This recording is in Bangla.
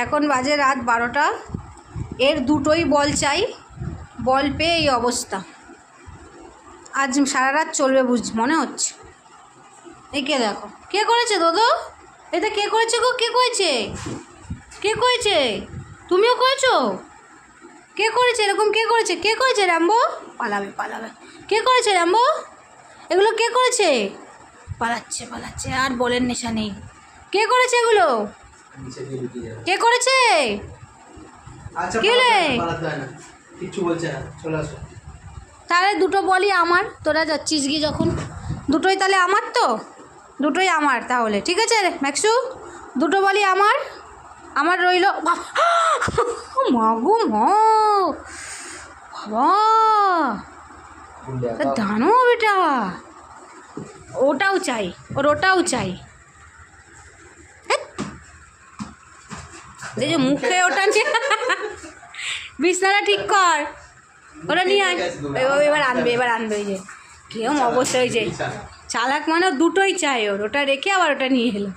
এখন বাজে রাত 12টা। এর দুটোই বল চাই, বল পেয়ে এই অবস্থা। আজ সারা রাত চলবে মনে হচ্ছে। এই কে দেখো, কে করেছে দাদু? এটা কে করেছে গো? কে করেছে? কে করেছে? তুমিও করেছো? কে করেছে এরকম? কে করেছে? কে করেছে রাম্বো? পালাবে পালাবে। কে করেছে রাম্বো? এগুলো কে করেছে? পালাচ্ছে পালাচ্ছে, আর বলের নেশা নেই। কে করেছে এগুলো? কে করেছে? কিছু বলছে না, চলে আসো। তাহলে দুটো বলই আমার, তোরা যাচ্ছিস গিয়ে যখন, দুটোই তাহলে আমার, তো দুটোই আমার তাহলে। ঠিক আছে ম্যাক্সু, দুটো বলই আমার, আমার রইল। মাগো মা, বাবা দানো বেটা, ওটাও চাই, ওর ওটাও চাই। এই যে মুখে ওটা বিছনাটা ঠিক কর, ওটা নিয়ে আয়। এবার আনবে, এবার আনবে। ওই যে কেউ অবশ্যই, ওই যে চালাক মানে দুটোই চাই ওর, ওটা রেখে আবার ওটা নিয়ে এলো।